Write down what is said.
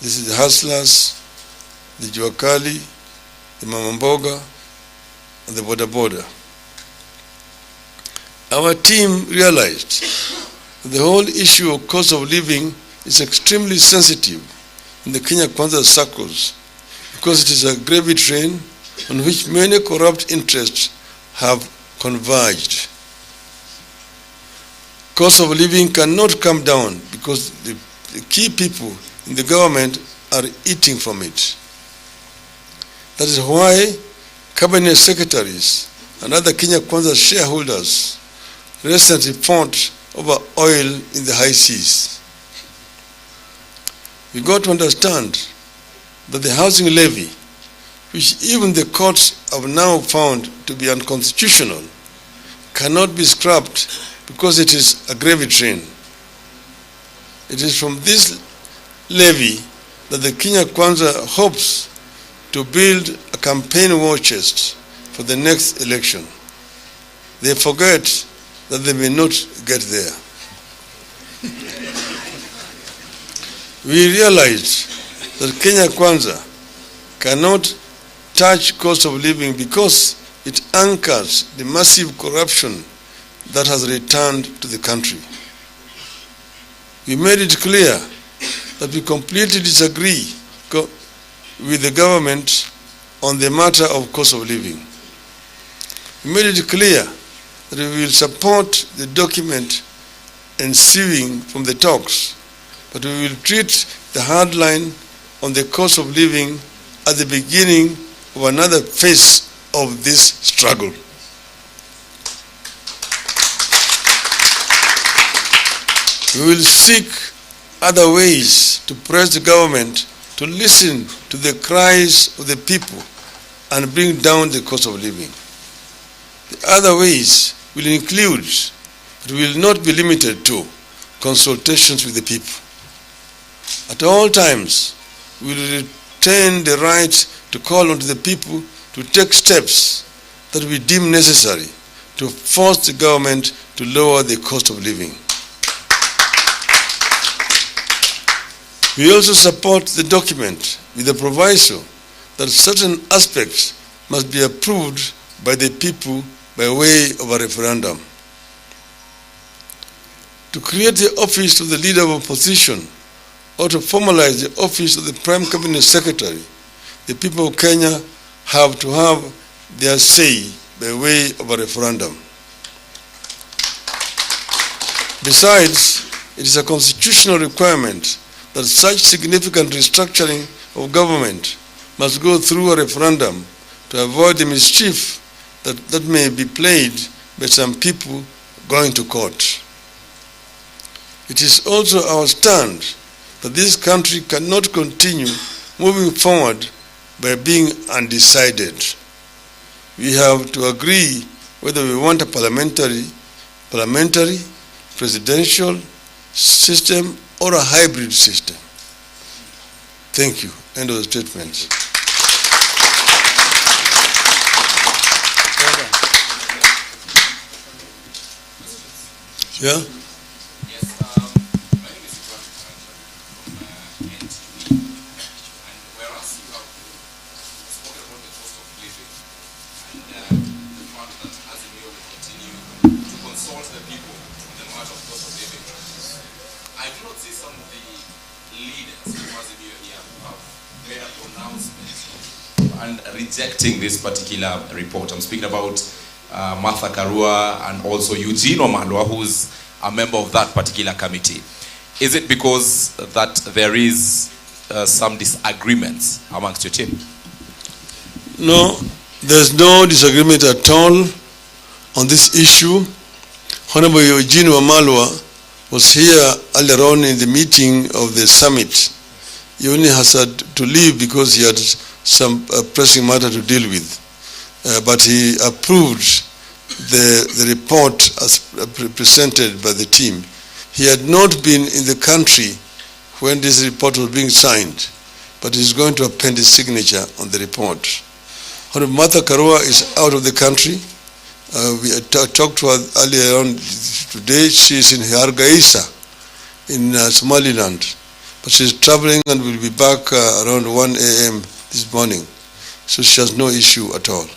This is the hustlers, the juakali, the mamamboga, and the border border. Our team realized that the whole issue of cost of living is extremely sensitive in the Kenya Kwanza circles because it is a gravy train on which many corrupt interests have converged. Cost of living cannot come down because the key people in the government are eating from it. That is why cabinet secretaries and other Kenya Kwanza shareholders recently fought over oil in the high seas. We got to understand that the housing levy, which even the courts have now found to be unconstitutional, cannot be scrapped because it is a gravy train. It is from this levy that the Kenya Kwanza hopes to build a campaign war chest for the next election. They forget that they may not get there. We realized that Kenya Kwanza cannot touch cost of living because it anchors the massive corruption that has returned to the country. We made it clear that we completely disagree with the government on the matter of cost of living. We made it clear that we will support the document ensuing from the talks, but we will treat the hard line on the cost of living at the beginning of another phase of this struggle. We will seek other ways to press the government to listen to the cries of the people and bring down the cost of living. The other ways will include, but will not be limited to, consultations with the people. At all times, we will retain the right to call on the people to take steps that we deem necessary to force the government to lower the cost of living. We also support the document with the proviso that certain aspects must be approved by the people by way of a referendum. To create the office of the leader of opposition or to formalize the office of the Prime Cabinet Secretary, the people of Kenya have to have their say by way of a referendum. Besides, it is a constitutional requirement that such significant restructuring of government must go through a referendum to avoid the mischief that may be played by some people going to court. It is also our stand that this country cannot continue moving forward by being undecided. We have to agree whether we want a parliamentary, presidential system or a hybrid system. Thank you. End of the statement. Yeah? Yes, my name is Ibrahim from NTV, and whereas you have spoken about the cost of living and the fact that Azimio will continue to consult the people on the matter of cost of living, I do not see some of the leaders of Azimio here who have made a pronouncement and rejecting this particular report. I'm speaking about Martha Karua and also Eugene Wamalwa, who's a member of that particular committee. Is it because that there is some disagreements amongst your team? No, there's no disagreement at all on this issue. Honorable Eugene Wamalwa was here earlier on in the meeting of the summit. He only has had to leave because he had some pressing matter to deal with. But he approved the report as presented by the team. He had not been in the country when this report was being signed, but he's going to append his signature on the report. Honorable Martha Karua is out of the country. We talked to her earlier on today. She is in Hargeisa in Somaliland. but she's traveling and will be back around 1 a.m. this morning. So she has no issue at all.